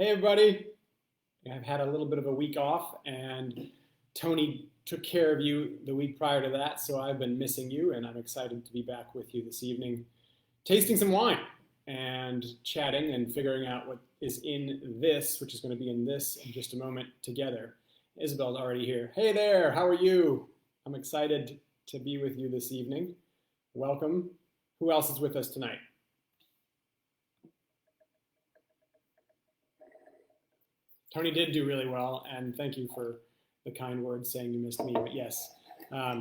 Hey everybody, I've had a little bit of a week off and Tony took care of you the week prior to that, so I've been missing you and I'm excited to be back with you this evening, tasting some wine and chatting and figuring out what is in this, which is going to be in this in just a moment together. Isabel's already here. Hey there, how are you? I'm excited to be with you this evening. Welcome. Who else is with us tonight? Tony did do really well, and thank you for the kind words saying you missed me. But yes,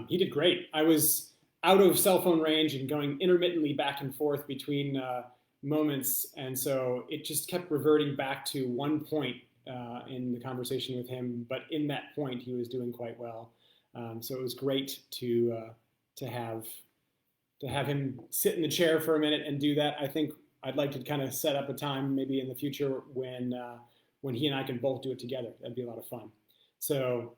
he did great. I was out of cell phone range and going intermittently back and forth between moments, and so it just kept reverting back to one point in the conversation with him. But in that point, he was doing quite well. So it was great to have him sit in the chair for a minute and do that. I think I'd like to kind of set up a time maybe in the future when he and I can both do it together. That'd be a lot of fun. So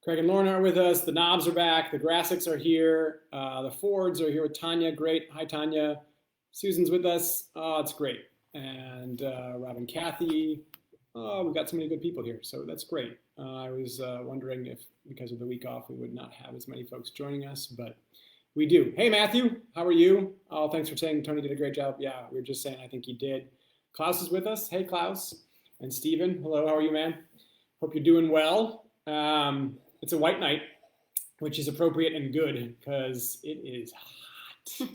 Craig and Lauren are with us. The Knobs are back. The Grassics are here. The Fords are here with Tanya. Great. Hi, Tanya. Susan's with us. Oh, it's great. And Rob and Kathy. Oh, we've got so many good people here. So that's great. I was wondering if because of the week off, we would not have as many folks joining us, but we do. Hey, Matthew. How are you? Oh, thanks for saying Tony did a great job. Yeah, we were just saying I think he did. Klaus is with us. Hey, Klaus. And Steven, hello, how are you, man? Hope you're doing well. It's a white night, which is appropriate and good because it is hot.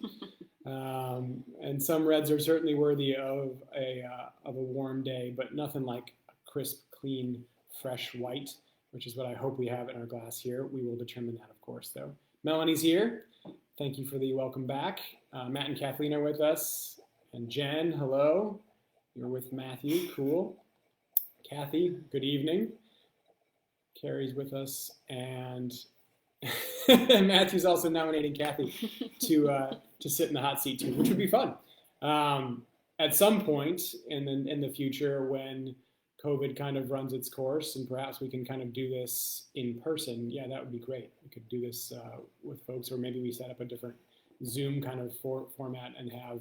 And some reds are certainly worthy of a warm day, but nothing like a crisp, clean, fresh white, which is what I hope we have in our glass here. We will determine that, of course, though. Melanie's here. Thank you for the welcome back. Matt and Kathleen are with us. And Jen, hello. You're with Matthew, cool. Kathy, good evening. Carrie's with us, and Matthew's also nominating Kathy to sit in the hot seat too, which would be fun. At some point in the future, when COVID kind of runs its course, and perhaps we can kind of do this in person, yeah, that would be great. We could do this with folks, or maybe we set up a different Zoom kind of format and have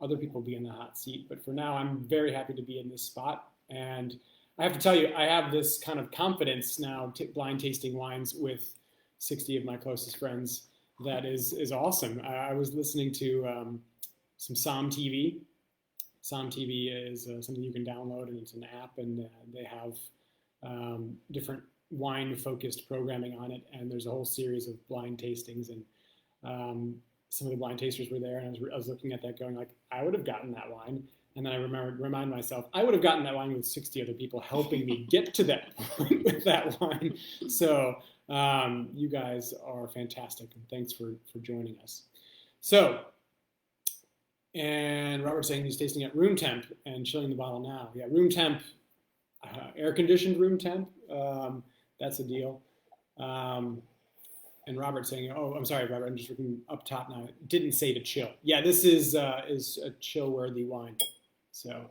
other people be in the hot seat. But for now, I'm very happy to be in this spot. And I have to tell you, I have this kind of confidence now blind tasting wines with 60 of my closest friends. That is awesome. I was listening to some Som TV. Som TV is something you can download, and it's an app, and they have different wine-focused programming on it. And there's a whole series of blind tastings, and some of the blind tasters were there, and I was looking at that going like, I would have gotten that wine. And then I remind myself, I would have gotten that wine with 60 other people helping me get to that point with that wine. So you guys are fantastic, and thanks for joining us. So, and Robert's saying he's tasting at room temp and chilling the bottle now. Yeah, room temp, air-conditioned room temp, that's a deal. And Robert saying, oh, I'm sorry, Robert, I'm just looking up top now. It didn't say to chill. Yeah, this is a chill-worthy wine. So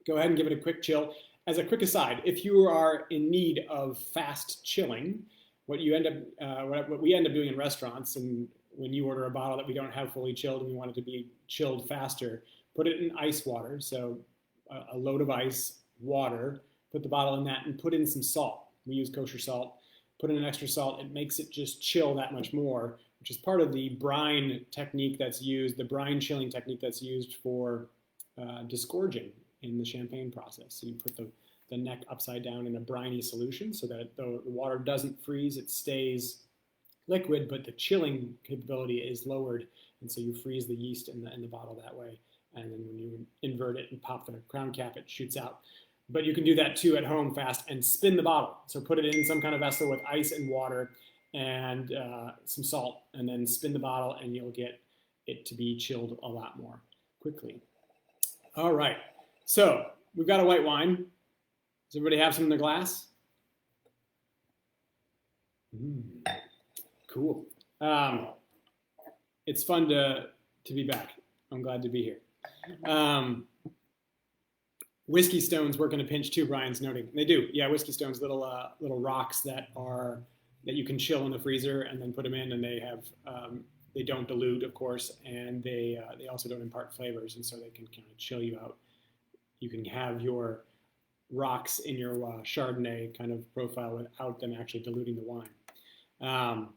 go ahead and give it a quick chill. As a quick aside, if you are in need of fast chilling, what we end up doing in restaurants, and when you order a bottle that we don't have fully chilled and we want it to be chilled faster, put it in ice water. So a load of ice, water, put the bottle in that, and put in some salt. We use kosher salt. Put in an extra salt, it makes it just chill that much more, which is part of the brine technique that's used, the brine chilling technique that's used for disgorging in the champagne process. So you put the neck upside down in a briny solution so that the water doesn't freeze, it stays liquid, but the chilling capability is lowered, and so you freeze the yeast in the bottle that way. And then when you invert it and pop the crown cap, it shoots out. But you can do that too at home fast and spin the bottle. So put it in some kind of vessel with ice and water and some salt, and then spin the bottle, and you'll get it to be chilled a lot more quickly. All right, so we've got a white wine. Does everybody have some in their glass? Cool. It's fun to be back. I'm glad to be here. Whiskey stones work in a pinch too, Brian's noting. They do, yeah. Whiskey stones, little rocks that you can chill in the freezer and then put them in, and they don't dilute, of course, and they also don't impart flavors, and so they can kind of chill you out you can have your rocks in your Chardonnay kind of profile without them actually diluting the wine.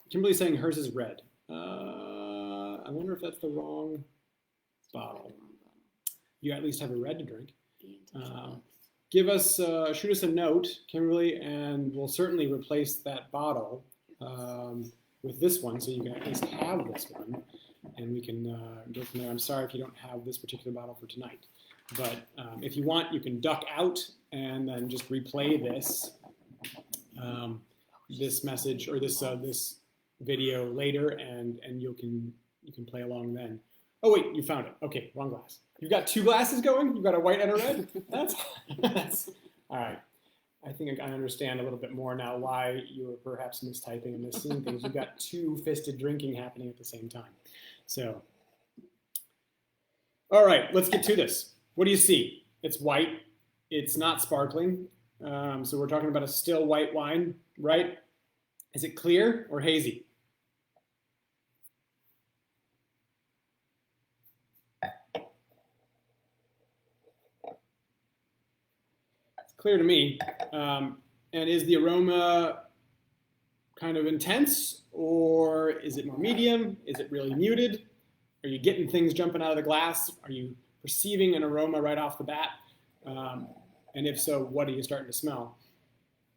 Kimberly's saying hers is red. I wonder if that's the wrong bottle. You at least have a red to drink. Shoot us a note, Kimberly, and we'll certainly replace that bottle with this one, so you can at least have this one, and we can go from there. I'm sorry if you don't have this particular bottle for tonight, but if you want, you can duck out and then just replay this this message or this video later, and you can play along then. Oh wait, you found it. Okay, wrong glass. You've got two glasses going? You've got a white and a red? That's all right. I think I understand a little bit more now why you were perhaps mistyping and misseeing things. You've got two-fisted drinking happening at the same time. So, all right, let's get to this. What do you see? It's white. It's not sparkling. So we're talking about a still white wine, right? Is it clear or hazy? Clear to me. And is the aroma kind of intense, or is it more medium? Is it really muted? Are you getting things jumping out of the glass? Are you perceiving an aroma right off the bat? And if so, what are you starting to smell?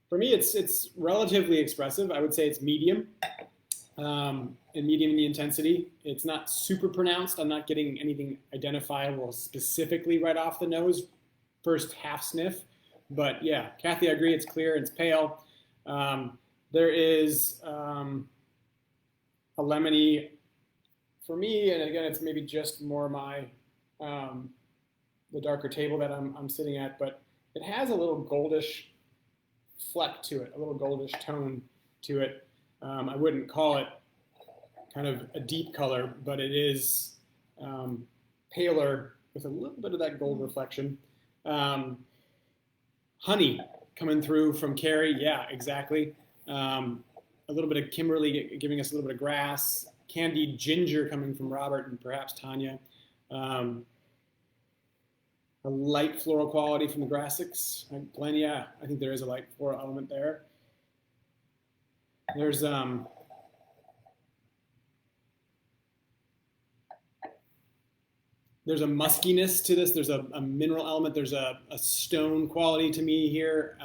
For me, it's relatively expressive. I would say it's medium, and medium in the intensity. It's not super pronounced. I'm not getting anything identifiable specifically right off the nose, first half sniff. But yeah, Kathy, I agree. It's clear. It's pale. There is a lemony for me, and again, it's maybe just more my the darker table that I'm sitting at, but it has a little goldish fleck to it, a little goldish tone to it. I wouldn't call it kind of a deep color, but it is paler with a little bit of that gold reflection. Honey coming through from Carrie, yeah, exactly. A little bit of Kimberly giving us a little bit of grass. Candied ginger coming from Robert and perhaps Tanya. A light floral quality from the Grassics. Glenn, yeah, I think there is a light floral element there. There's a muskiness to this. There's a mineral element. There's a stone quality to me here.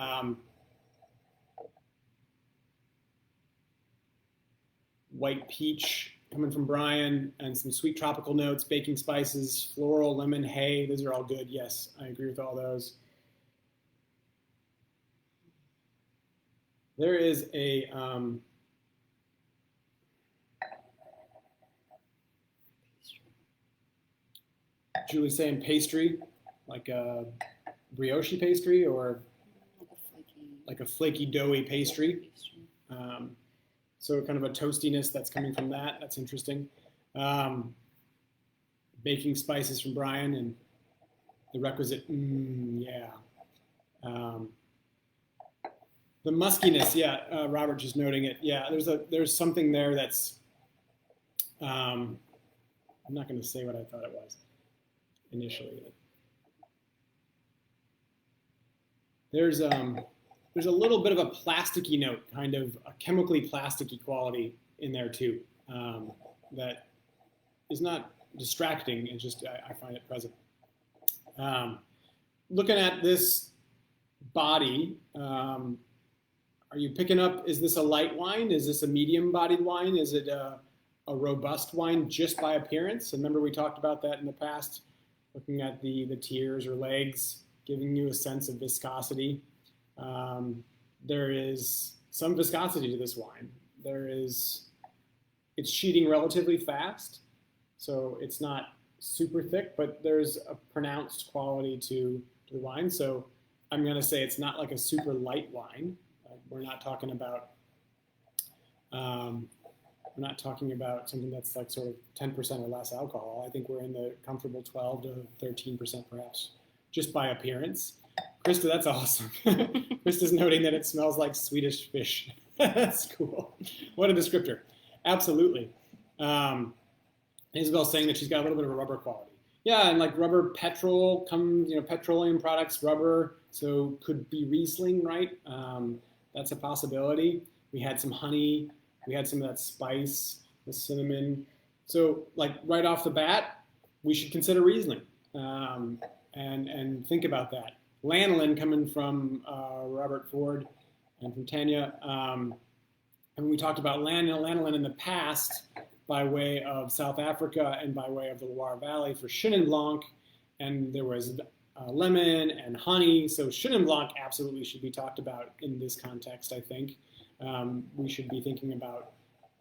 White peach coming from Brian, and some sweet tropical notes, baking spices, floral, lemon, hay. Those are all good. Yes, I agree with all those. There is a Julie's saying pastry, like a brioche pastry or like a flaky doughy pastry. So kind of a toastiness that's coming from that. That's interesting. Baking spices from Brian and the requisite, yeah. The muskiness, yeah, Robert just noting it. Yeah, there's something there that's, I'm not going to say what I thought it was initially. There's a little bit of a plasticky note, kind of a chemically plasticky quality in there too, that is not distracting. It's just I find it present. Looking at this body, are you picking up? Is this a light wine? Is this a medium-bodied wine? Is it a robust wine just by appearance? And remember, we talked about that in the past, looking at the tears or legs, giving you a sense of viscosity. There is some viscosity to this wine. It's sheeting relatively fast, so it's not super thick, but there's a pronounced quality to the wine. So I'm going to say it's not like a super light wine. We're not talking about something that's like sort of 10% or less alcohol. I think we're in the comfortable 12 to 13% perhaps, just by appearance. Krista, that's awesome. Krista's noting that it smells like Swedish fish. That's cool. What a descriptor. Absolutely. Isabel's saying that she's got a little bit of a rubber quality. Yeah, and like rubber petrol comes, petroleum products, rubber, so could be Riesling, right? That's a possibility. We had some honey, we had some of that spice, the cinnamon. So like right off the bat, we should consider Riesling, um, and think about that. Lanolin coming from Robert Ford and from Tanya. And we talked about lanolin in the past by way of South Africa and by way of the Loire Valley for Chenin Blanc, and there was lemon and honey. So Chenin Blanc absolutely should be talked about in this context, I think. We should be thinking about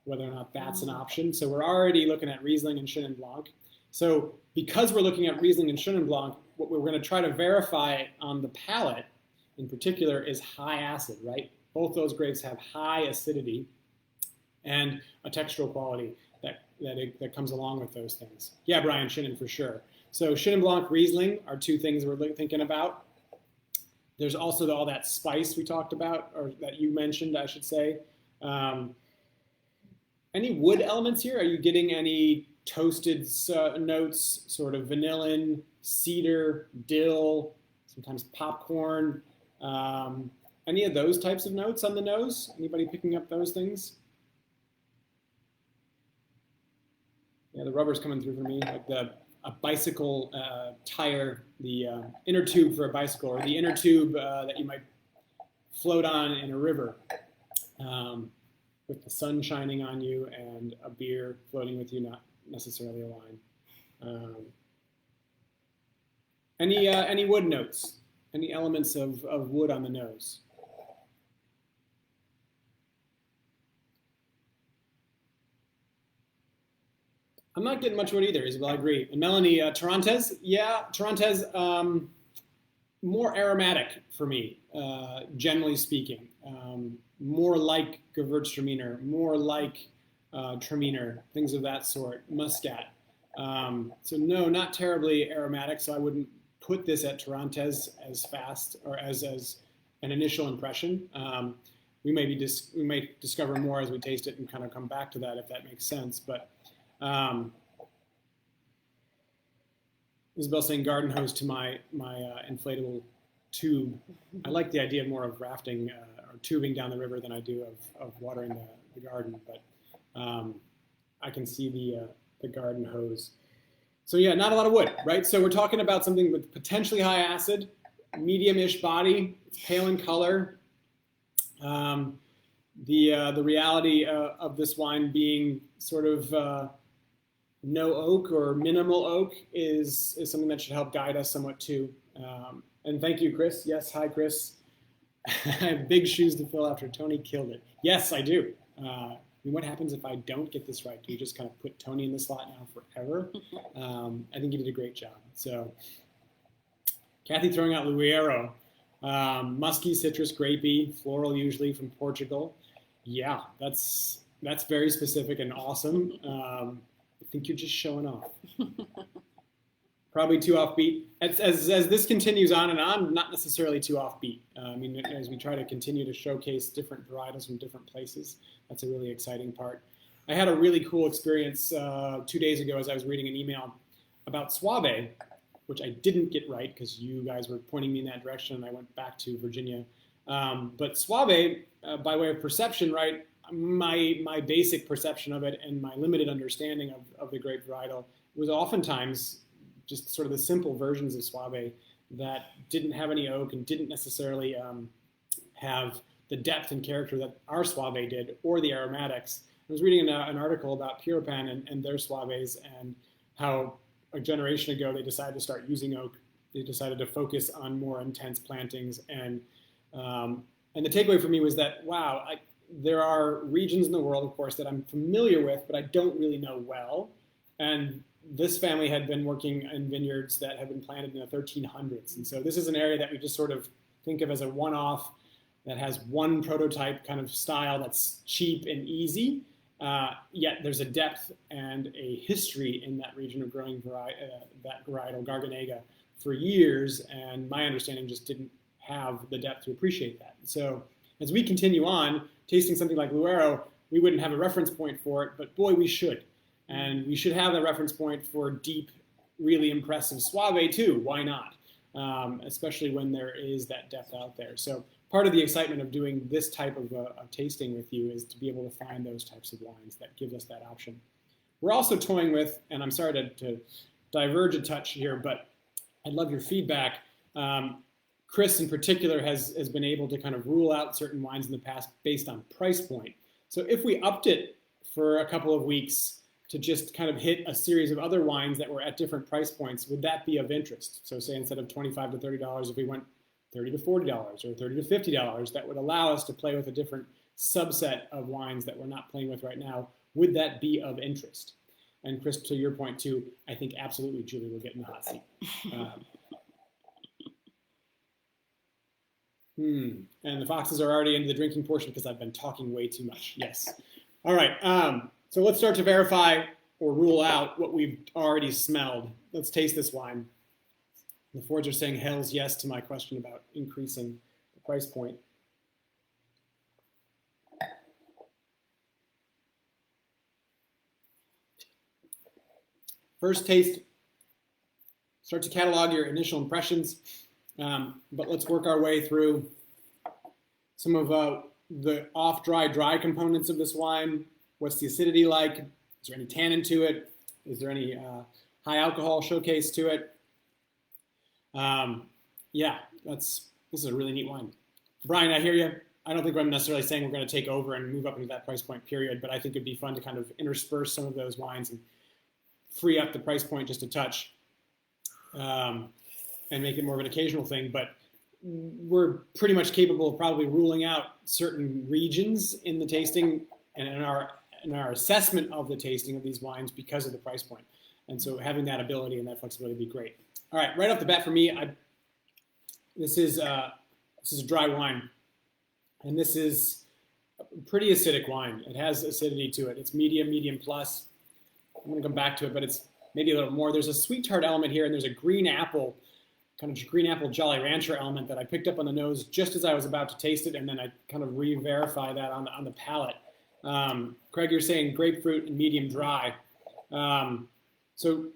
whether or not that's an option. So we're already looking at Riesling and Chenin Blanc. So because we're looking at Riesling and Chenin Blanc, what we're going to try to verify on the palate in particular is high acid, right? Both those grapes have high acidity and a textural quality that comes along with those things. Yeah, Brian, Chenin for sure. So Chenin Blanc, Riesling are two things we're thinking about. There's also all that spice we talked about, or that you mentioned, I should say. Any wood elements here? Are you getting any toasted notes, sort of vanillin, cedar, dill, sometimes popcorn? Any of those types of notes on the nose? Anybody picking up those things? Yeah, the rubber's coming through for me, like a bicycle tire, the inner tube for a bicycle, or the inner tube that you might float on in a river, with the sun shining on you and a beer floating with you, not necessarily a wine. Any wood notes? Any elements of wood on the nose? I'm not getting much wood either, Isabel, I agree. And Melanie, Tarantes, yeah, Tarantes, more aromatic for me, generally speaking. More like Gewürztraminer, more like Traminer, things of that sort, Muscat. So no, not terribly aromatic, so I wouldn't put this at Tarantes as fast or as an initial impression. We may discover more as we taste it and kind of come back to that if that makes sense. But Isabel saying garden hose to my inflatable tube. I like the idea more of rafting or tubing down the river than I do of watering the garden. But I can see the garden hose. So yeah, not a lot of wood, right? So we're talking about something with potentially high acid, medium-ish body, it's pale in color. The reality of this wine being sort of no oak or minimal oak is something that should help guide us somewhat too. And thank you, Chris. Yes, hi, Chris. I have big shoes to fill after Tony killed it. Yes, I do. What happens if I don't get this right? Do you just kind of put Tony in the slot now forever? I think you did a great job. So, Kathy throwing out Luero. Musky, citrus, grapey, floral usually from Portugal. Yeah, that's very specific and awesome. I think you're just showing off. Probably too offbeat. As this continues on and on, not necessarily too offbeat. I mean, as we try to continue to showcase different varietals from different places, that's a really exciting part. I had a really cool experience 2 days ago as I was reading an email about Suave, which I didn't get right because you guys were pointing me in that direction and I went back to Virginia. But Suave, by way of perception, right, my basic perception of it and my limited understanding of the grape varietal was oftentimes just sort of the simple versions of Suave that didn't have any oak and didn't necessarily have the depth and character that our Suave did, or the aromatics. I was reading an article about Puripan and their Suaves and how a generation ago they decided to start using oak. They decided to focus on more intense plantings. And the takeaway for me was that, wow, there are regions in the world, of course, that I'm familiar with, but I don't really know well. And this family had been working in vineyards that had been planted in the 1300s. And so this is an area that we just sort of think of as a one-off that has one prototype kind of style that's cheap and easy. Yet there's a depth and a history in that region of growing that varietal Garganega for years. And my understanding just didn't have the depth to appreciate that. So as we continue on, tasting something like Luero, we wouldn't have a reference point for it, but boy, we should. And we should have a reference point for deep really impressive Suave too. Why not? Especially when there is that depth out there. So part of the excitement of doing this type of tasting with you is to be able to find those types of wines that give us that option. We're also toying with, and I'm sorry to diverge a touch here, but I'd love your feedback. Chris in particular has been able to kind of rule out certain wines in the past based on price point. So if we upped it for a couple of weeks to just kind of hit a series of other wines that were at different price points, would that be of interest? So say instead of $25 to $30, if we went $30 to $40 or $30 to $50, that would allow us to play with a different subset of wines that we're not playing with right now. Would that be of interest? And Chris, to your point too, I think absolutely Julie will get in the hot seat. And the foxes are already into the drinking portion because I've been talking way too much. Yes. All right. So let's start to verify or rule out what we've already smelled. Let's taste this wine. The Fords are saying hells yes to my question about increasing the price point. First taste, start to catalog your initial impressions, but let's work our way through some of the off-dry components of this wine. What's the acidity like? Is there any tannin to it? Is there any high alcohol showcase to it? Yeah, this is a really neat wine. Brian, I hear you. I don't think I'm necessarily saying we're going to take over and move up into that price point period, but I think it'd be fun to kind of intersperse some of those wines and free up the price point just a touch and make it more of an occasional thing. But we're pretty much capable of probably ruling out certain regions in the tasting and in our assessment of the tasting of these wines because of the price point. And so having that ability and that flexibility would be great. All right, right off the bat for me, this is a dry wine. And this is a pretty acidic wine. It has acidity to it. It's medium plus. I'm going to come back to it, but it's maybe a little more. There's a sweet tart element here, and there's a green apple Jolly Rancher element that I picked up on the nose just as I was about to taste it, and then I kind of re-verify that on the palate. Craig, you're saying grapefruit and medium dry. So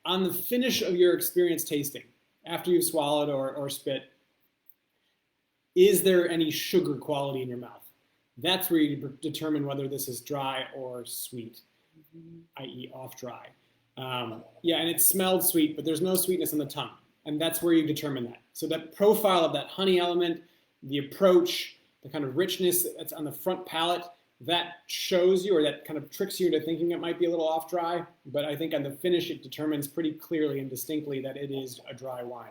on the finish of your experience tasting, after you've swallowed or spit, is there any sugar quality in your mouth? That's where you determine whether this is dry or sweet, i.e. off-dry. Yeah, and it smelled sweet, but there's no sweetness on the tongue. And that's where you determine that. So that profile of that honey element, the approach, the kind of richness that's on the front palate, that shows you, or that kind of tricks you into thinking it might be a little off-dry. But I think on the finish, it determines pretty clearly and distinctly that it is a dry wine.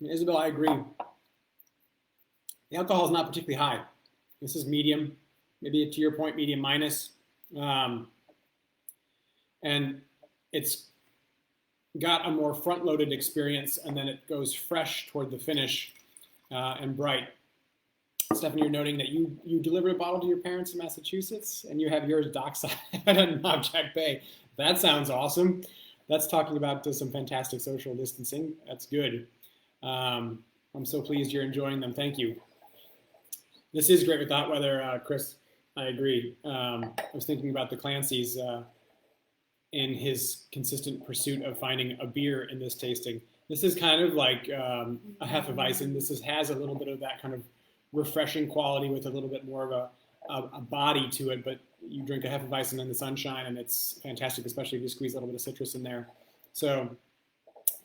Isabel, I agree. The alcohol is not particularly high. This is medium, maybe to your point, medium minus. And it's got a more front-loaded experience, and then it goes fresh toward the finish and bright. Stephanie, you're noting that you delivered a bottle to your parents in Massachusetts, and you have yours dockside at Knob-Jack Bay. That sounds awesome. That's talking about some fantastic social distancing. That's good. I'm so pleased you're enjoying them. Thank you. This is great with hot weather, Chris. I agree. I was thinking about the Clancy's in his consistent pursuit of finding a beer in this tasting. This is kind of like a Hefeweizen. This has a little bit of that kind of refreshing quality with a little bit more of a body to it, but you drink a Hefeweizen in the sunshine and it's fantastic, especially if you squeeze a little bit of citrus in there. So,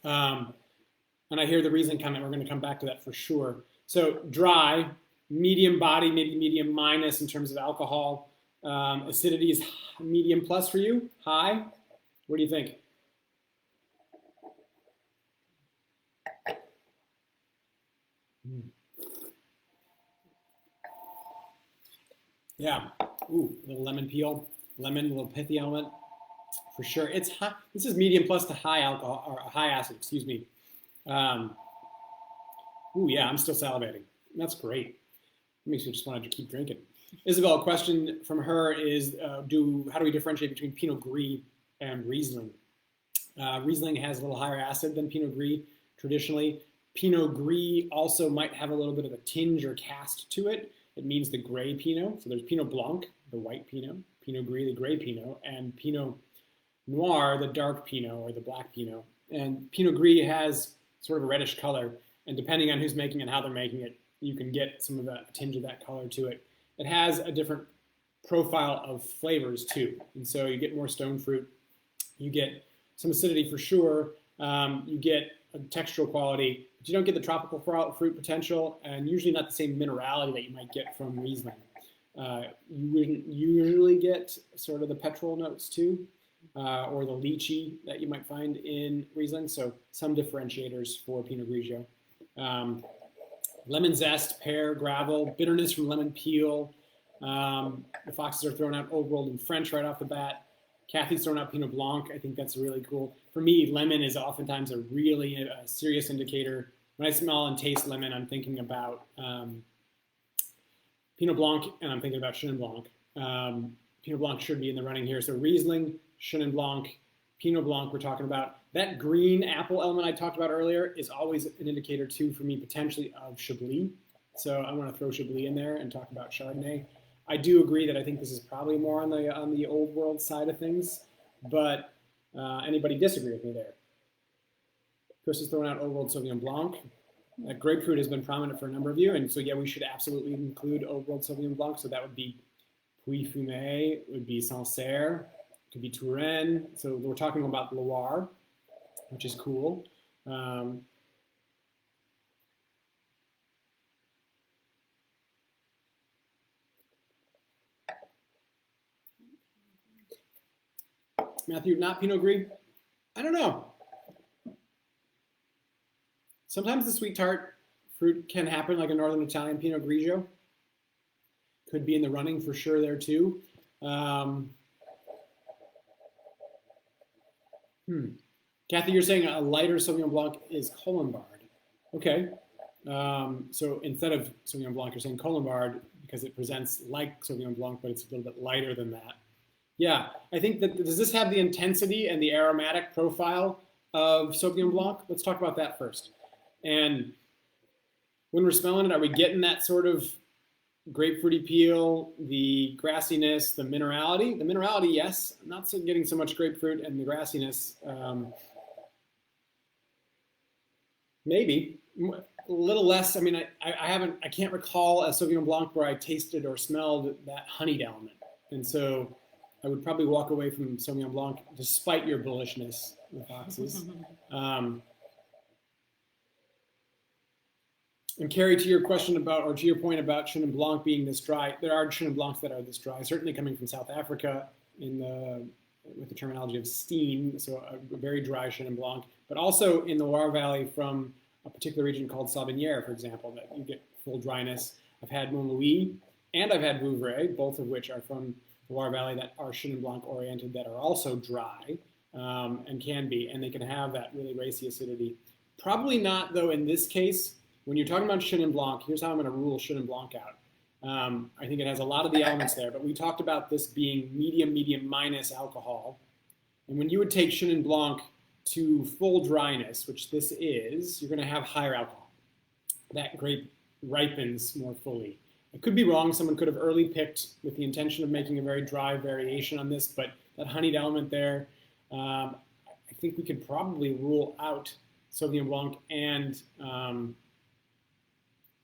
and I hear the reason comment. We're going to come back to that for sure. So dry, medium body, maybe medium minus in terms of alcohol. Acidity is medium plus for you, high. What do you think? Yeah. Ooh, a little lemon peel, lemon, a little pithy element, for sure. It's high. This is medium plus to high alcohol or high acid. Excuse me. Ooh, yeah. I'm still salivating. That's great. It makes me just want to keep drinking. Isabel, a question from her is, how do we differentiate between Pinot Gris and Riesling? Riesling has a little higher acid than Pinot Gris traditionally. Pinot Gris also might have a little bit of a tinge or cast to it. It means the gray Pinot. So there's Pinot Blanc, the white Pinot, Pinot Gris, the gray Pinot, and Pinot Noir, the dark Pinot or the black Pinot. And Pinot Gris has sort of a reddish color, and depending on who's making it and how they're making it, you can get some of a tinge of that color to it. It has a different profile of flavors too, and so you get more stone fruit, you get some acidity for sure, you get a textural quality, but you don't get the tropical fruit potential, and usually not the same minerality that you might get from Riesling. You wouldn't usually get sort of the petrol notes too, or the lychee that you might find in Riesling, so some differentiators for Pinot Grigio. Lemon zest, pear, gravel, bitterness from lemon peel. The foxes are throwing out Old World and French right off the bat. Kathy's throwing out Pinot Blanc. I think that's really cool. For me, lemon is oftentimes a really serious indicator. When I smell and taste lemon, I'm thinking about Pinot Blanc, and I'm thinking about Chenin Blanc. Pinot Blanc should be in the running here. So Riesling, Chenin Blanc, Pinot Blanc we're talking about. That green apple element I talked about earlier is always an indicator too for me potentially of Chablis. So I want to throw Chablis in there and talk about Chardonnay. I do agree that I think this is probably more on the Old World side of things, but anybody disagree with me there? Chris is throwing out Old World Sauvignon Blanc. Grapefruit has been prominent for a number of you, and so yeah, we should absolutely include Old World Sauvignon Blanc. So that would be Puy-Fumé, it would be Sancerre, it could be Touraine. So we're talking about Loire, which is cool. Matthew, not Pinot Gris? I don't know. Sometimes the sweet tart fruit can happen like a Northern Italian Pinot Grigio. Could be in the running for sure there too. Kathy, you're saying a lighter Sauvignon Blanc is Colombard. Okay. So instead of Sauvignon Blanc, you're saying Colombard because it presents like Sauvignon Blanc, but it's a little bit lighter than that. Yeah, I think that, does this have the intensity and the aromatic profile of Sauvignon Blanc? Let's talk about that first. And when we're smelling it, are we getting that sort of grapefruity peel, the grassiness, the minerality? The minerality, yes. I'm not getting so much grapefruit, and the grassiness, maybe. A little less. I mean, I can't recall a Sauvignon Blanc where I tasted or smelled that honeyed element. And so I would probably walk away from Sauvignon Blanc despite your bullishness with foxes. And Carrie, to your question about, or to your point about Chenin Blanc being this dry, there are Chenin Blancs that are this dry, certainly coming from South Africa with the terminology of Steen, so a very dry Chenin Blanc, but also in the Loire Valley from a particular region called Savennières, for example, that you get full dryness. I've had Montlouis and I've had Vouvray, both of which are from the Loire Valley that are Chenin Blanc oriented, that are also dry and can be, and they can have that really racy acidity. Probably not, though, in this case. When you're talking about Chenin Blanc, here's how I'm going to rule Chenin Blanc out. I think it has a lot of the elements there, but we talked about this being medium minus alcohol. And when you would take Chenin Blanc to full dryness, which this is, you're going to have higher alcohol. That grape ripens more fully. I could be wrong. Someone could have early picked with the intention of making a very dry variation on this, but that honeyed element there, I think we could probably rule out Sauvignon Blanc and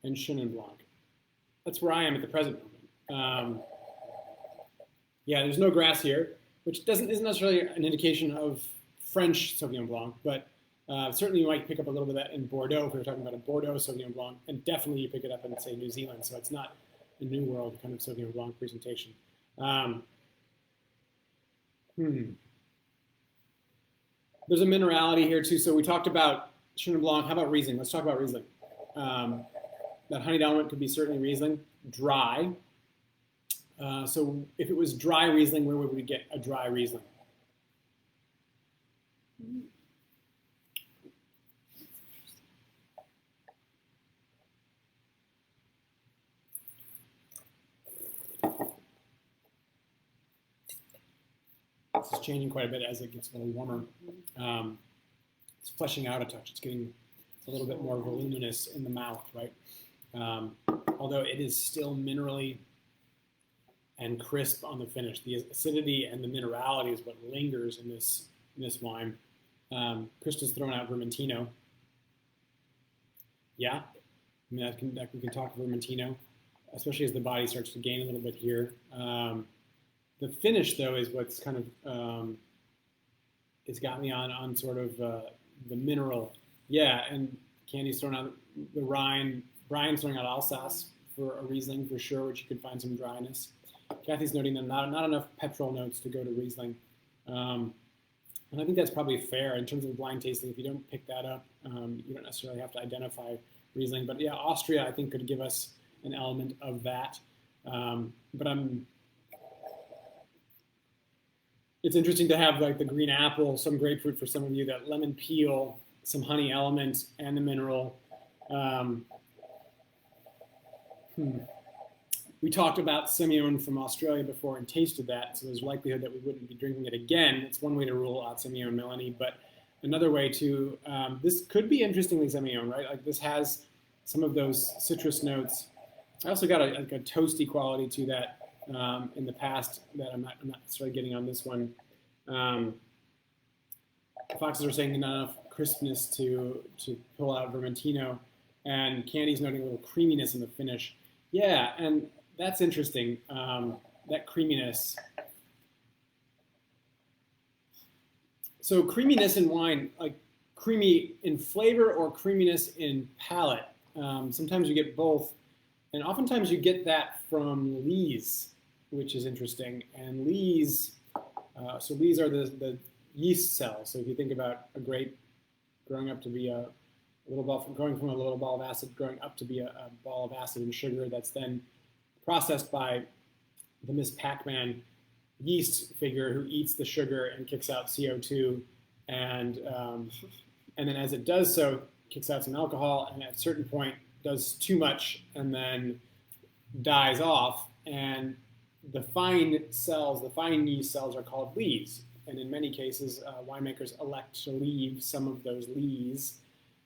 Chenin Blanc. That's where I am at the present moment. Yeah, there's no grass here, which isn't necessarily an indication of French Sauvignon Blanc, but certainly you might pick up a little bit of that in Bordeaux if we were talking about a Bordeaux Sauvignon Blanc, and definitely you pick it up in, say, New Zealand, so it's not a New World kind of Sauvignon Blanc presentation. There's a minerality here too, so we talked about Chenin Blanc. How about Riesling? Let's talk about Riesling. That honeyed element could be certainly Riesling. Dry. So if it was dry Riesling, where would we get a dry Riesling? This is changing quite a bit as it gets a little warmer. It's fleshing out a touch. It's getting a little bit more voluminous in the mouth, right? Although it is still minerally and crisp on the finish. The acidity and the minerality is what lingers in this wine. Krista's thrown out Vermentino. Yeah, I mean, we can talk Vermentino, especially as the body starts to gain a little bit here. The finish, though, is what's kind of it's got me on sort of the mineral. Yeah, and Candy's throwing out the Rhine. Brian's throwing out Alsace for a Riesling for sure, which you could find some dryness. Kathy's noting that not enough petrol notes to go to Riesling. And I think that's probably fair in terms of blind tasting. If you don't pick that up, you don't necessarily have to identify Riesling. But yeah, Austria, I think, could give us an element of that. But it's interesting to have like the green apple, some grapefruit for some of you, that lemon peel, some honey element, and the mineral. We talked about Semillon from Australia before and tasted that, so there's likelihood that we wouldn't be drinking it again. It's one way to rule out Semillon Melanie, but another way to, this could be interestingly Semillon, right? Like this has some of those citrus notes. I also got a toasty quality to that in the past that I'm not necessarily getting on this one. Foxes are saying not enough crispness to pull out Vermentino, and Candy's noting a little creaminess in the finish. Yeah, and that's interesting, that creaminess. So creaminess in wine, like creamy in flavor or creaminess in palate. Sometimes you get both, and oftentimes you get that from lees, which is interesting. And lees, so lees are the yeast cells. So if you think about a grape growing up to be a little ball, going from a little ball of acid, growing up to be a ball of acid and sugar that's then processed by the Miss Pac-Man yeast figure who eats the sugar and kicks out CO2, and then as it does so, kicks out some alcohol, and at a certain point does too much and then dies off, and the fine cells, the fine yeast cells, are called lees, and in many cases winemakers elect to leave some of those lees,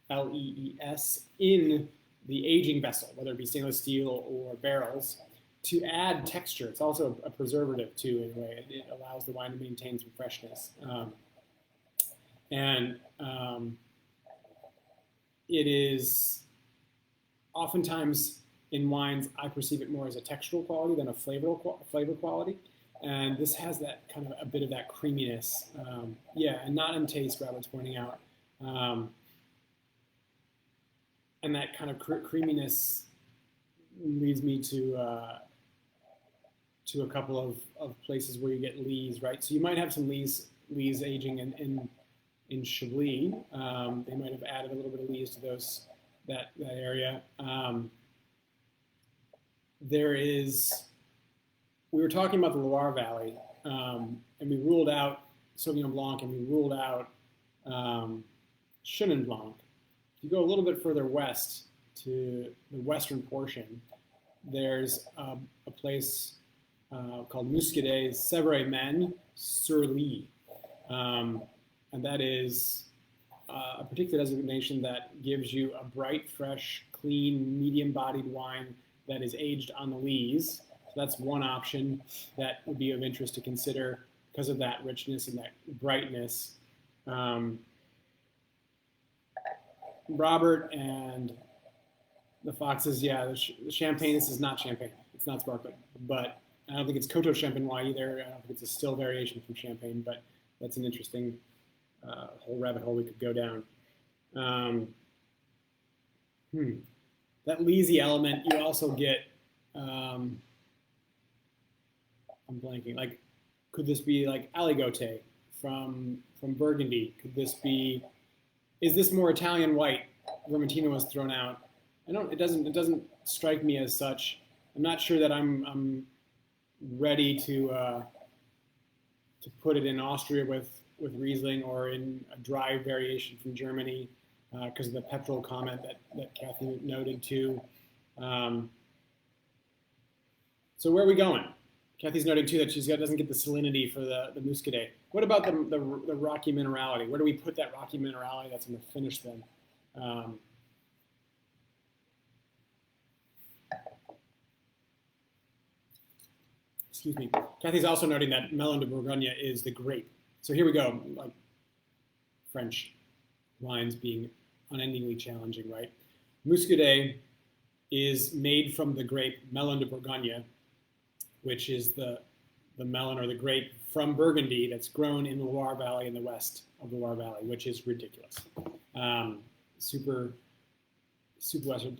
L-E-E-S, in the aging vessel, whether it be stainless steel or barrels, to add texture. It's also a preservative too, in a way. It allows the wine to maintain some freshness. It is oftentimes in wines, I perceive it more as a textural quality than a flavor quality. And this has that kind of a bit of that creaminess. Yeah, and not in taste, Robert's pointing out. And that kind of creaminess leads me to a couple of places where you get lees, right? So you might have some lees aging in Chablis. They might have added a little bit of lees to that area. We were talking about the Loire Valley, and we ruled out Sauvignon Blanc, and we ruled out Chenin Blanc. If you go a little bit further west to the western portion, there's a place called Muscadet Sèvres sur Lys, and that is a particular designation that gives you a bright, fresh, clean, medium-bodied wine that is aged on the lees. So that's one option that would be of interest to consider because of that richness and that brightness. Robert and the Foxes, yeah, the champagne, this is not champagne. It's not sparkling, but I don't think it's Coteau Champenois either. I don't think it's a still variation from champagne, but that's an interesting whole rabbit hole we could go down. That leesy element, you also get, I'm blanking, like, could this be like Aligoté from Burgundy? Could this be, is this more Italian white? Vermentino was thrown out. It doesn't strike me as such. I'm not sure that I'm ready to put it in Austria with Riesling or in a dry variation from Germany because of the petrol comment that Kathy noted too. So where are we going? Kathy's noting too that doesn't get the salinity for the Muscadet. What about the rocky minerality? Where do we put that rocky minerality that's in the finish then? excuse me. Kathy's also noting that Melon de Bourgogne is the grape. So here we go, like French wines being unendingly challenging, right? Muscadet is made from the grape Melon de Bourgogne, which is the melon or the grape from Burgundy that's grown in the Loire Valley in the west of the Loire Valley, which is ridiculous. Super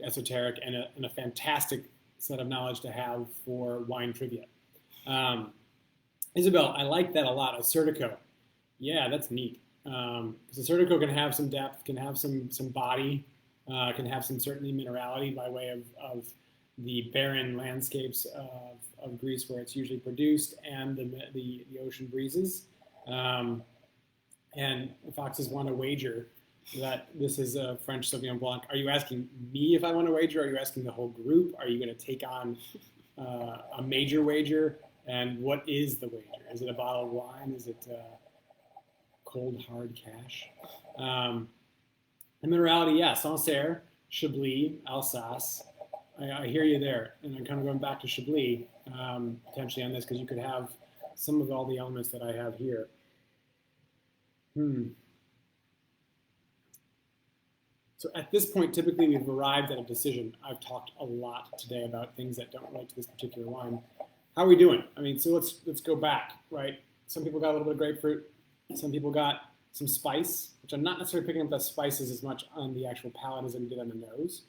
esoteric and a fantastic set of knowledge to have for wine trivia. Isabel, I like that a lot. A Certico. Yeah, that's neat. Because a Certico can have some depth, can have some body, can have some certainly minerality by way of the barren landscapes of Greece where it's usually produced and the ocean breezes. And the Foxes want to wager that this is a French Sauvignon Blanc. Are you asking me if I want to wager? Or are you asking the whole group? Are you going to take on a major wager? And what is the wager? Is it a bottle of wine? Is it cold, hard cash? And minerality, yeah, Sancerre, Chablis, Alsace. I hear you there. And I'm kind of going back to Chablis potentially on this because you could have some of all the elements that I have here. So at this point, typically we've arrived at a decision. I've talked a lot today about things that don't relate to this particular wine. How are we doing? I mean, so let's go back, right? Some people got a little bit of grapefruit. Some people got some spice, which I'm not necessarily picking up the spices as much on the actual palate as I did on the nose.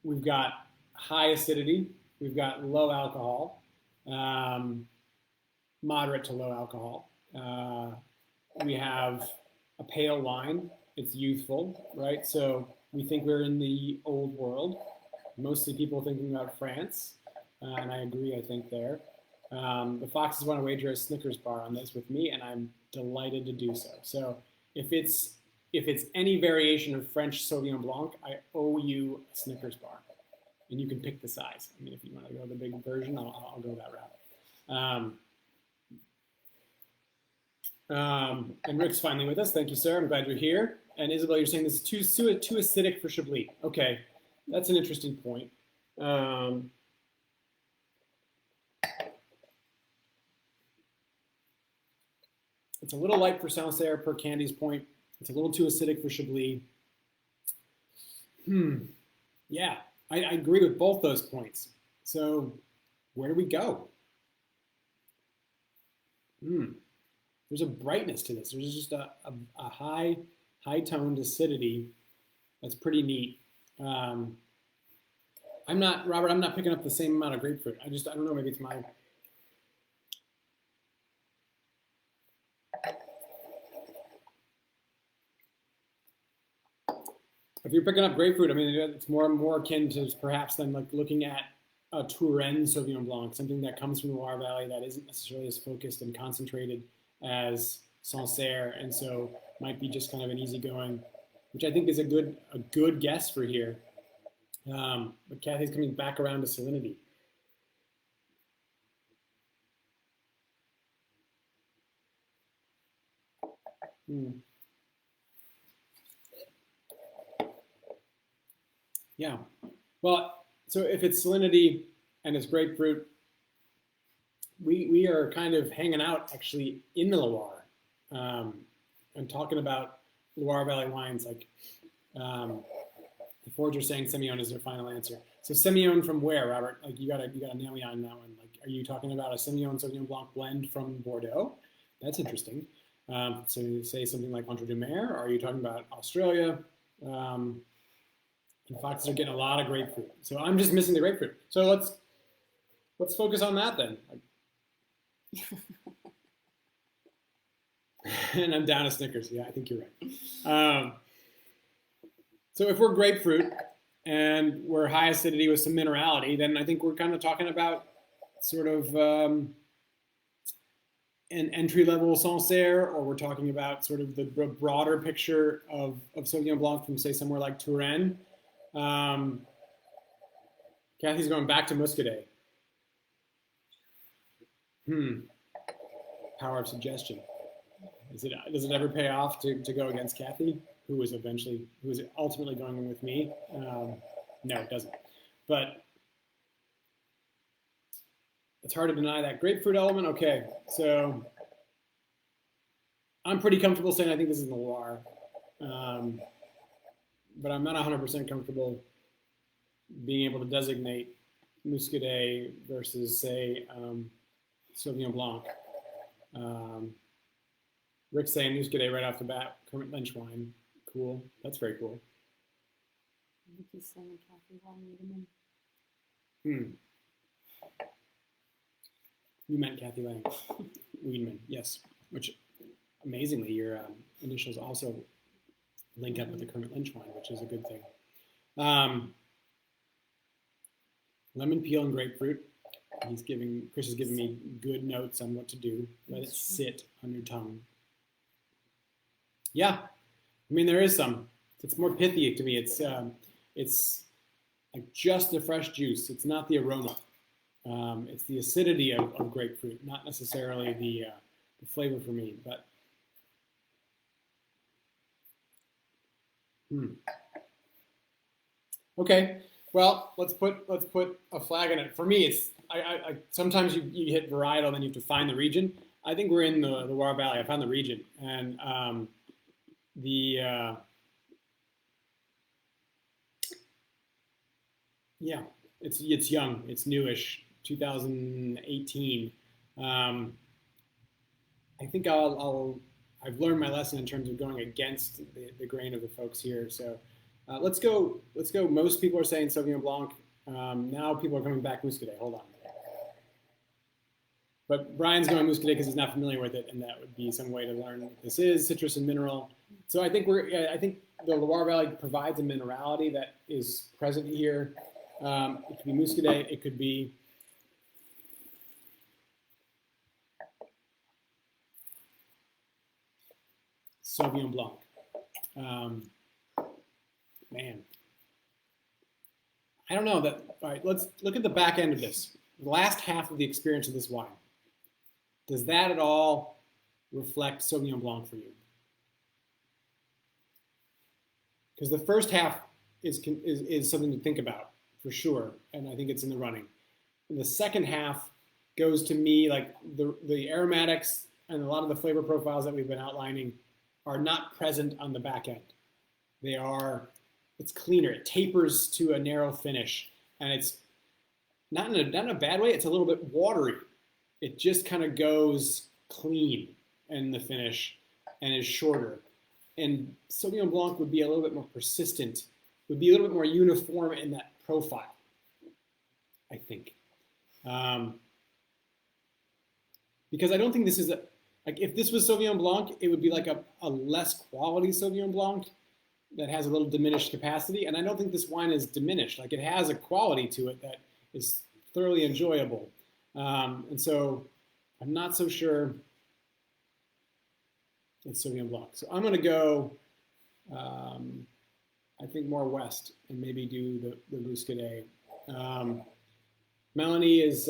We've got high acidity. We've got low alcohol, moderate to low alcohol. We have a pale wine. It's youthful, right? So we think we're in the old world. Mostly people thinking about France, and I agree, I think, there. The Foxes want to wager a Snickers bar on this with me, and I'm delighted to do so. So if it's any variation of French Sauvignon Blanc, I owe you a Snickers bar. And you can pick the size. I mean, if you want to go the big version, I'll go that route. And Rick's finally with us. Thank you, sir. I'm glad you're here. And Isabel, you're saying this is too acidic for Chablis. Okay, that's an interesting point. It's a little light for Sancerre, per Candy's point. It's a little too acidic for Chablis. Yeah, I agree with both those points. So where do we go? There's a brightness to this. There's just a high-toned acidity that's pretty neat. I'm not, Robert, I'm not picking up the same amount of grapefruit. I don't know, maybe it's my... If you're picking up grapefruit, I mean, it's more akin to perhaps than like looking at a Touraine Sauvignon Blanc, something that comes from the Loire Valley that isn't necessarily as focused and concentrated as Sancerre, and so might be just kind of an easygoing, which I think is a good guess for here. But Kathy's coming back around to salinity. Yeah. Well, so if it's salinity and it's grapefruit, we are kind of hanging out actually in the Loire and talking about Loire Valley wines. Like the Forger's saying Semillon is their final answer. So Semillon from where, Robert? Like you gotta nail me on that one. Like, are you talking about a Semillon Sauvignon Blanc blend from Bordeaux? That's interesting. So you say something like Entre deux Mers, or are you talking about Australia? The Foxes are getting a lot of grapefruit. So I'm just missing the grapefruit. So let's focus on that then. And I'm down to Snickers. Yeah, I think you're right. So if we're grapefruit and we're high acidity with some minerality, then I think we're kind of talking about sort of an entry-level Sancerre, or we're talking about sort of the broader picture of Sauvignon Blanc from, say, somewhere like Touraine. Kathy's going back to Muscadet. Power of suggestion. Does it ever pay off to go against Kathy, who is ultimately going with me? No, it doesn't. But It's hard to deny that grapefruit element. Okay, so I'm pretty comfortable saying I think this is the Loire, but I'm not 100% comfortable being able to designate Muscadet versus, say, Sauvignon Blanc. Rick's saying Muscadet right off the bat. Kermit Lynch wine. Cool. That's very cool. I think he's saying Kathy Von Wiedemann. You meant Kathy Lang. Wiedemann, yes. Which, amazingly, your initials also link up with the Kermit Lynch wine, which is a good thing. Lemon peel and grapefruit. Chris is giving me good notes on what to do. Let it sit on your tongue. Yeah, I mean there is some. It's more pithy to me. It's like just the fresh juice. It's not the aroma. It's the acidity of grapefruit, not necessarily the flavor for me. But okay. Well, let's put a flag in it. For me, it's I sometimes you hit varietal and then you have to find the region. I think we're in the Loire Valley. I found the region, and yeah, it's young, it's newish, 2018. I think I've learned my lesson in terms of going against the grain of the folks here. So. Let's go. Most people are saying Sauvignon Blanc. Now people are coming back Muscadet. Hold on. But Brian's going Muscadet because he's not familiar with it, and that would be some way to learn what this is, citrus and mineral. So I think I think the Loire Valley provides a minerality that is present here. It could be Muscadet. It could be Sauvignon Blanc. Man, I don't know that. All right, let's look at the back end of this. The last half of the experience of this wine. Does that at all reflect Sauvignon Blanc for you? Because the first half is something to think about for sure, and I think it's in the running. And the second half goes to me like the aromatics and a lot of the flavor profiles that we've been outlining are not present on the back end. They are. It's cleaner. It tapers to a narrow finish, and it's not in a bad way. It's a little bit watery. It just kind of goes clean in the finish and is shorter. And Sauvignon Blanc would be a little bit more persistent, would be a little bit more uniform in that profile, I think. Because I don't think this is like if this was Sauvignon Blanc, it would be like a less quality Sauvignon Blanc that has a little diminished capacity, and I don't think this wine is diminished. Like it has a quality to it that is thoroughly enjoyable, and so I'm not so sure it's Sauvignon Blanc. So I'm going to go, I think more west and maybe do the Muscadet. Melanie is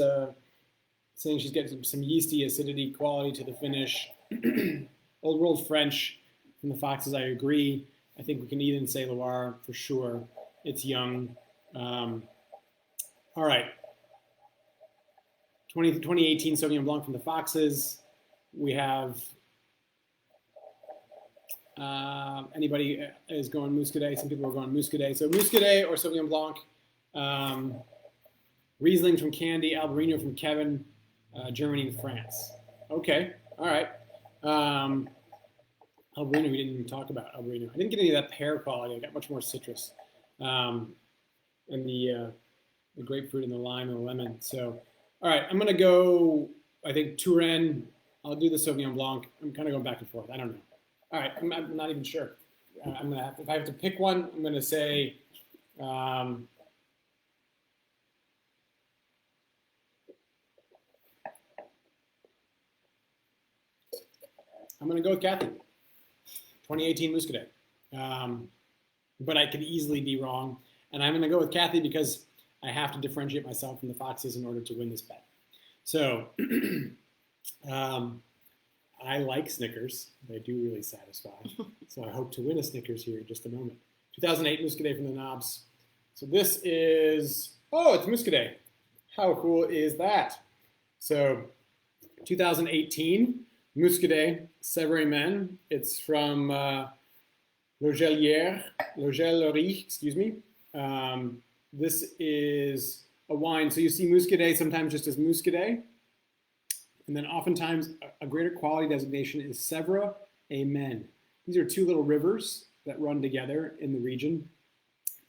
saying she's getting some yeasty acidity quality to the finish. Old World French from the Foxes, I agree. I think we can even say Loire for sure. It's young. All right. 2018 Sauvignon Blanc from the Foxes. We have anybody is going Muscadet. Some people are going Muscadet. So Muscadet or Sauvignon Blanc. Riesling from Candy. Albarino from Kevin. Germany and France. Okay. All right. Albarino, we didn't even talk about Albarino. I didn't get any of that pear quality. I got much more citrus, and the grapefruit and the lime and the lemon. So, all right, I'm gonna go. I think Touraine. I'll do the Sauvignon Blanc. I'm kind of going back and forth. I don't know. All right, I'm not even sure. I'm gonna if I have to pick one, I'm gonna say. I'm gonna go with Kathy. 2018 Muscadet. But I could easily be wrong. And I'm going to go with Kathy because I have to differentiate myself from the Foxes in order to win this bet. So I like Snickers. They do really satisfy. So I hope to win a Snickers here in just a moment. 2008 Muscadet from the Knobs. So this is, oh, it's Muscadet. How cool is that? So 2018, Muscadet, Sévère Men. It's from Logellerie, excuse me. This is a wine. So you see Muscadet sometimes just as Muscadet. And then oftentimes a greater quality designation is Sévère Men. These are two little rivers that run together in the region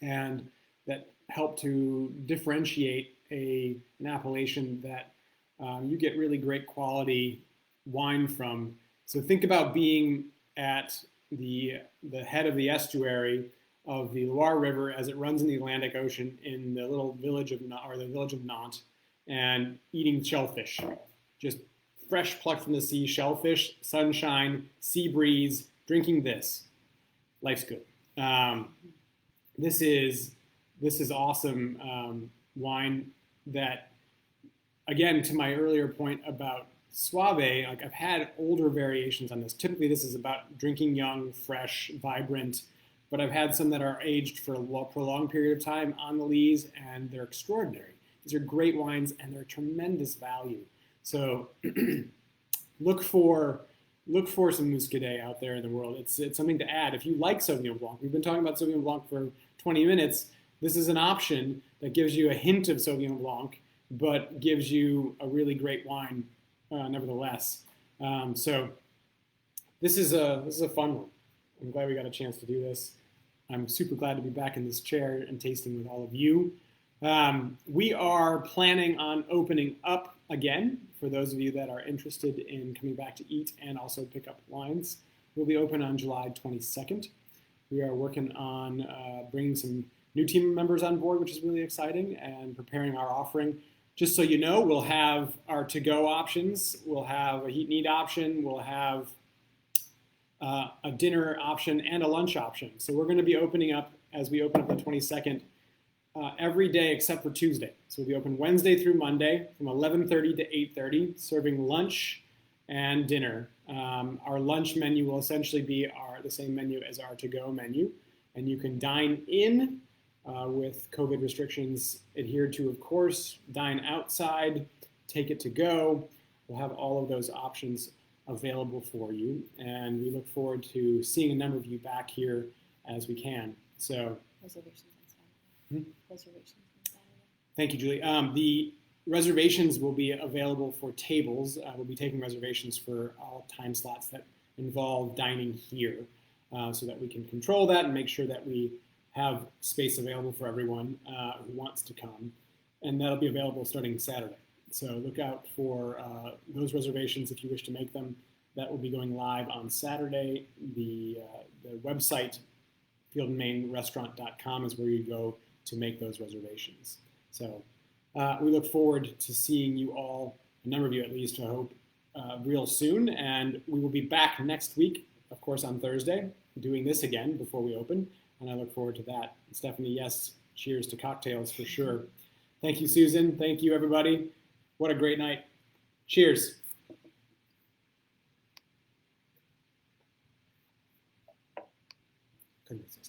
and that help to differentiate an appellation that you get really great quality wine from. So think about being at the head of the estuary of the Loire River as it runs in the Atlantic Ocean in the little village of Nantes, and eating shellfish, just fresh plucked from the sea shellfish, sunshine, sea breeze, drinking this. Life's good. This is awesome wine that, again, to my earlier point about Soave, like I've had older variations on this. Typically, this is about drinking young, fresh, vibrant, but I've had some that are aged for a prolonged period of time on the lees, and they're extraordinary. These are great wines, and they're tremendous value. So look for some Muscadet out there in the world. It's something to add. If you like Sauvignon Blanc, we've been talking about Sauvignon Blanc for 20 minutes. This is an option that gives you a hint of Sauvignon Blanc, but gives you a really great wine nevertheless. So this is a fun one. I'm glad we got a chance to do this. I'm super glad to be back in this chair and tasting with all of you. We are planning on opening up again for those of you that are interested in coming back to eat and also pick up wines. We'll be open on July 22nd. We are working on bringing some new team members on board, which is really exciting, and preparing our offering. Just so you know, we'll have our to-go options. We'll have a heat and eat option. We'll have a dinner option and a lunch option. So we're going to be opening up, as we open up the 22nd, every day except for Tuesday. So we'll be open Wednesday through Monday from 11:30 to 8:30, serving lunch and dinner. Our lunch menu will essentially be the same menu as our to-go menu, and you can dine in with COVID restrictions adhered to, of course, dine outside, take it to go. We'll have all of those options available for you, and we look forward to seeing a number of you back here as we can. So Reservations on Saturday. Reservations on Saturday. Thank you, Julie. The reservations will be available for tables. We'll be taking reservations for all time slots that involve dining here, so that we can control that and make sure that we have space available for everyone who wants to come. And that'll be available starting Saturday. So look out for those reservations if you wish to make them. That will be going live on Saturday. The website, fieldandmainrestaurant.com, is where you go to make those reservations. So we look forward to seeing you all, a number of you at least, I hope, real soon. And we will be back next week, of course, on Thursday, doing this again before we open. And I look forward to that. Stephanie, yes, cheers to cocktails for sure. Thank you, Susan. Thank you, everybody. What a great night. Cheers. Goodness.